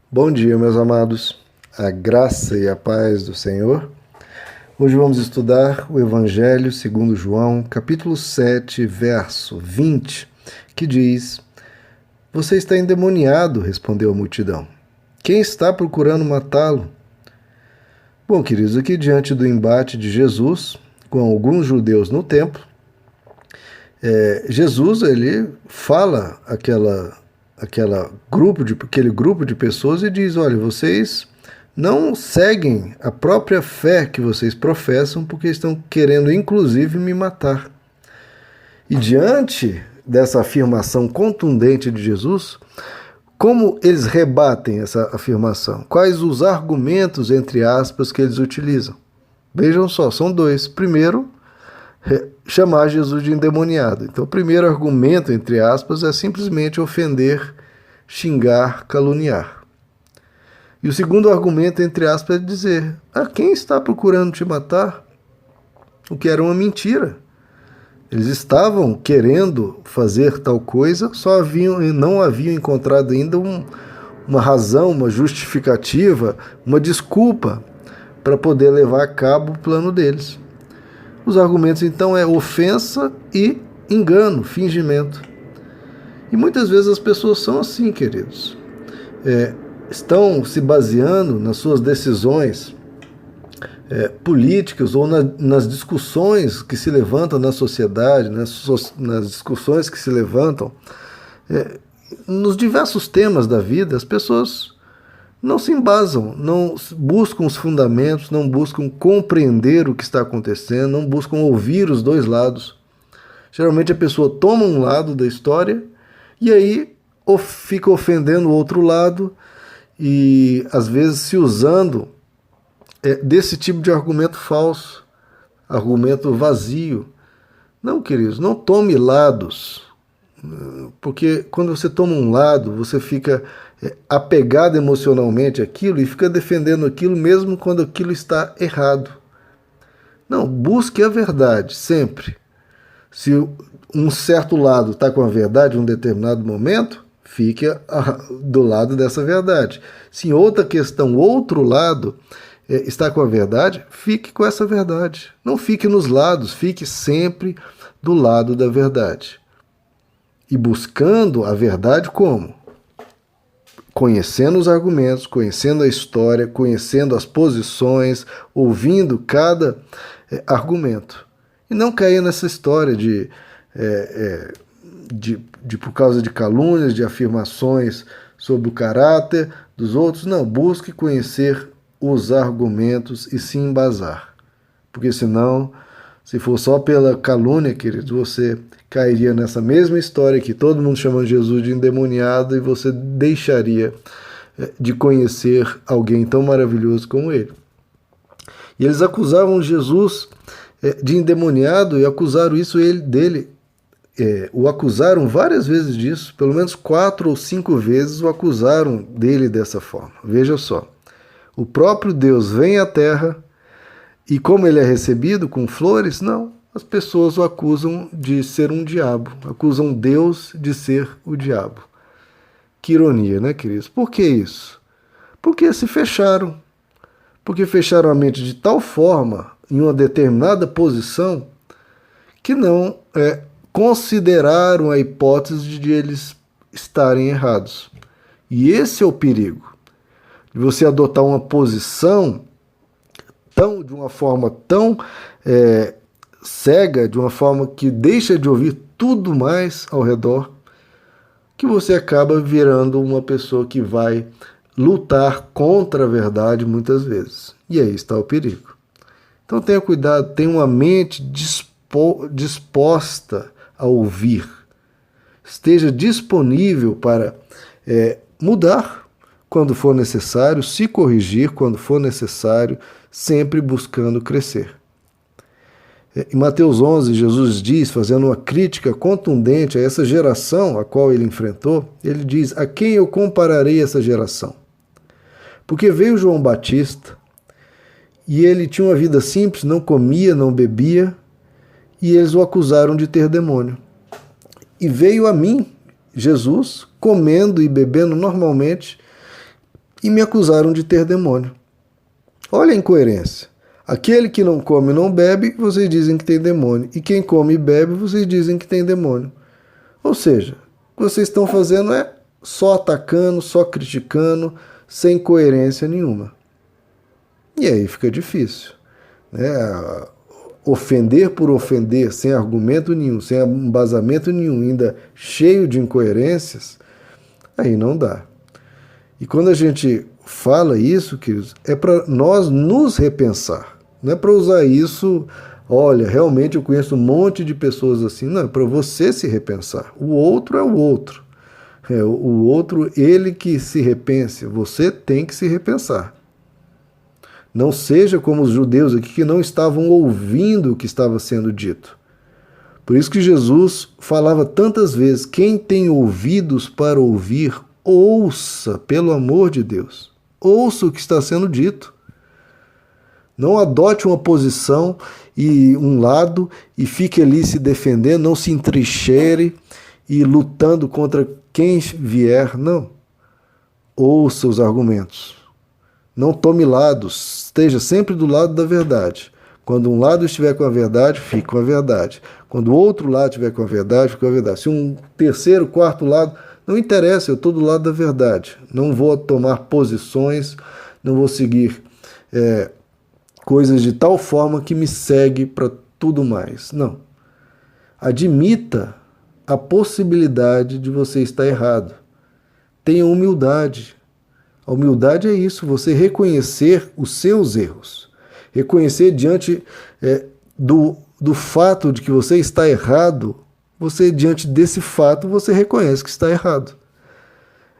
Bom dia, meus amados, a graça e a paz do Senhor. Hoje vamos estudar o Evangelho segundo João, capítulo 7, verso 20, que diz: Você está endemoniado, respondeu a multidão. Quem está procurando matá-lo? Bom, queridos, aqui diante do embate de Jesus com alguns judeus no templo, Jesus ele fala aquele grupo de pessoas e diz: olha, vocês não seguem a própria fé que vocês professam porque estão querendo inclusive me matar. E diante dessa afirmação contundente de Jesus, como eles rebatem essa afirmação? Quais os argumentos, entre aspas, que eles utilizam? Vejam só, são dois. Primeiro, chamar Jesus de endemoniado. Então, o primeiro argumento, entre aspas, é simplesmente ofender, xingar, caluniar. E o segundo argumento, entre aspas, é dizer: quem está procurando te matar? O que era uma mentira. Eles estavam querendo fazer tal coisa, não haviam encontrado ainda uma razão, uma justificativa, uma desculpa para poder levar a cabo o plano deles. Os argumentos, então, é ofensa e engano, fingimento. E muitas vezes as pessoas são assim, queridos. Estão se baseando nas suas decisões políticas ou nas discussões que se levantam na sociedade, nas discussões que se levantam nos diversos temas da vida. As pessoas não se embasam, não buscam os fundamentos, não buscam compreender o que está acontecendo, não buscam ouvir os dois lados. Geralmente a pessoa toma um lado da história e aí fica ofendendo o outro lado e às vezes se usando desse tipo de argumento falso, argumento vazio. Não, queridos, não tome lados, porque quando você toma um lado, você fica apegado emocionalmente àquilo e fica defendendo aquilo mesmo quando aquilo está errado. Não, busque a verdade, sempre. Se um certo lado está com a verdade em um determinado momento, fique do lado dessa verdade. Se em outra questão, outro lado está com a verdade, fique com essa verdade. Não fique nos lados, fique sempre do lado da verdade. E buscando a verdade como? Conhecendo os argumentos, conhecendo a história, conhecendo as posições, ouvindo cada argumento. E não cair nessa história de por causa de calúnias, de afirmações sobre o caráter dos outros. Não, busque conhecer os argumentos e se embasar. Porque senão, se for só pela calúnia, queridos, você cairia nessa mesma história que todo mundo chama Jesus de endemoniado e você deixaria de conhecer alguém tão maravilhoso como ele. E eles acusavam Jesus de endemoniado e acusaram isso dele. O acusaram várias vezes disso, pelo menos 4 ou 5 vezes o acusaram dele dessa forma. Veja só, o próprio Deus vem à Terra e como ele é recebido com flores? Não, as pessoas o acusam de ser um diabo, acusam Deus de ser o diabo. Que ironia, né, queridos? Por que isso? Porque se fecharam. Porque fecharam a mente de tal forma, em uma determinada posição, que não consideraram a hipótese de eles estarem errados. E esse é o perigo. De você adotar uma posição de uma forma tão cega, de uma forma que deixa de ouvir tudo mais ao redor, que você acaba virando uma pessoa que vai lutar contra a verdade muitas vezes. E aí está o perigo. Então tenha cuidado, tenha uma mente disposta a ouvir. Esteja disponível para mudar quando for necessário, se corrigir quando for necessário, sempre buscando crescer. Em Mateus 11, Jesus diz, fazendo uma crítica contundente a essa geração a qual ele enfrentou, ele diz: a quem eu compararei essa geração? Porque veio João Batista e ele tinha uma vida simples, não comia, não bebia, e eles o acusaram de ter demônio. E veio a mim, Jesus, comendo e bebendo normalmente, e me acusaram de ter demônio. Olha a incoerência. Aquele que não come e não bebe, vocês dizem que tem demônio. E quem come e bebe, vocês dizem que tem demônio. Ou seja, o que vocês estão fazendo é só atacando, só criticando, sem coerência nenhuma. E aí fica difícil, né? Ofender por ofender, sem argumento nenhum, sem embasamento nenhum, ainda cheio de incoerências, aí não dá. E quando a gente fala isso, queridos, é para nós nos repensar. Não é para usar isso, olha, realmente eu conheço um monte de pessoas assim. Não, é para você se repensar. O outro é o outro. É o outro, ele que se repense. Você tem que se repensar. Não seja como os judeus aqui que não estavam ouvindo o que estava sendo dito. Por isso que Jesus falava tantas vezes, quem tem ouvidos para ouvir, ouça, pelo amor de Deus. Ouça o que está sendo dito. Não adote uma posição e um lado e fique ali se defendendo, não se entrincheire e lutando contra quem vier. Não. Ouça os argumentos. Não tome lados, esteja sempre do lado da verdade. Quando um lado estiver com a verdade, fique com a verdade. Quando o outro lado estiver com a verdade, fique com a verdade. Se um terceiro, quarto lado, não interessa, eu estou do lado da verdade. Não vou tomar posições, não vou seguir coisas de tal forma que me segue para tudo mais. Não. Admita a possibilidade de você estar errado. Tenha humildade. A humildade é isso, você reconhecer os seus erros. Reconhecer diante do fato de que você está errado, você, diante desse fato, você reconhece que está errado.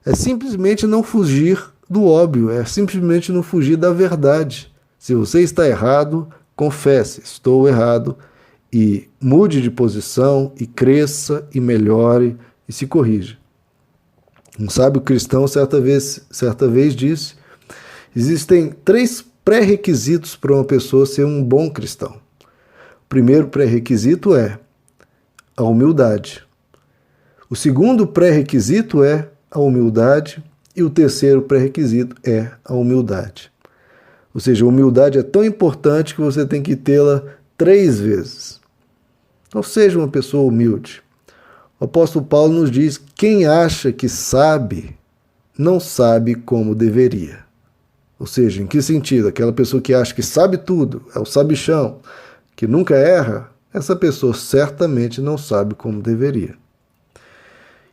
É simplesmente não fugir do óbvio, é simplesmente não fugir da verdade. Se você está errado, confesse, estou errado, e mude de posição, e cresça, e melhore, e se corrija. Um sábio cristão certa vez disse, existem 3 pré-requisitos para uma pessoa ser um bom cristão. O primeiro pré-requisito é a humildade. O segundo pré-requisito é a humildade e o terceiro pré-requisito é a humildade. Ou seja, a humildade é tão importante que você tem que tê-la 3 vezes. Então seja uma pessoa humilde. O apóstolo Paulo nos diz, quem acha que sabe, não sabe como deveria. Ou seja, em que sentido? Aquela pessoa que acha que sabe tudo, é o sabichão, que nunca erra, essa pessoa certamente não sabe como deveria.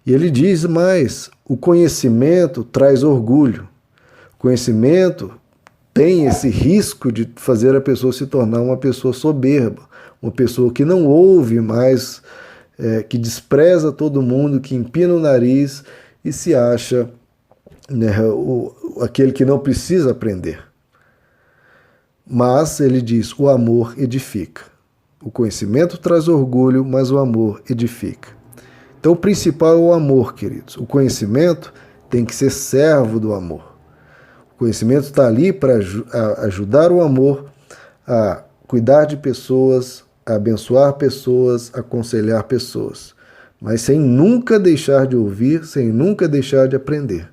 E ele diz mais, o conhecimento traz orgulho. O conhecimento tem esse risco de fazer a pessoa se tornar uma pessoa soberba, uma pessoa que não ouve mais, que despreza todo mundo, que empina o nariz e se acha aquele que não precisa aprender. Mas ele diz, o amor edifica. O conhecimento traz orgulho, mas o amor edifica. Então o principal é o amor, queridos. O conhecimento tem que ser servo do amor. O conhecimento está ali para ajudar o amor a cuidar de pessoas, a abençoar pessoas, aconselhar pessoas, mas sem nunca deixar de ouvir, sem nunca deixar de aprender.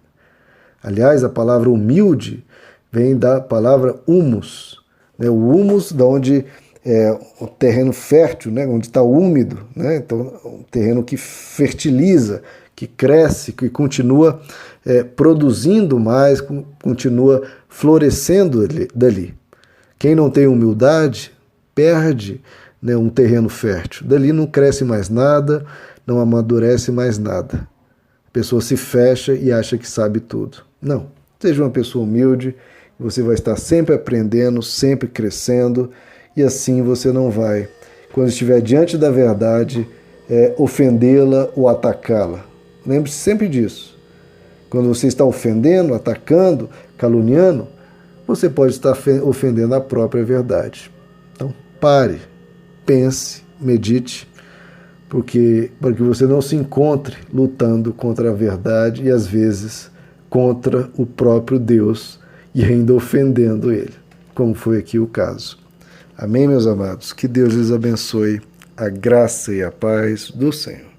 Aliás, a palavra humilde vem da palavra humus, né? O humus, da onde é o terreno fértil, né? Onde está úmido, né? Então, um terreno que fertiliza, que cresce, que continua produzindo mais, continua florescendo dali. Quem não tem humildade perde, né, um terreno fértil. Dali não cresce mais nada, não amadurece mais nada. A pessoa se fecha e acha que sabe tudo. Não. Seja uma pessoa humilde, você vai estar sempre aprendendo, sempre crescendo, e assim você não vai, quando estiver diante da verdade, ofendê-la ou atacá-la. Lembre-se sempre disso. Quando você está ofendendo, atacando, caluniando, você pode estar ofendendo a própria verdade. Então, pare, pense, medite, para que você não se encontre lutando contra a verdade e, às vezes, contra o próprio Deus e ainda ofendendo Ele, como foi aqui o caso. Amém, meus amados? Que Deus lhes abençoe, a graça e a paz do Senhor.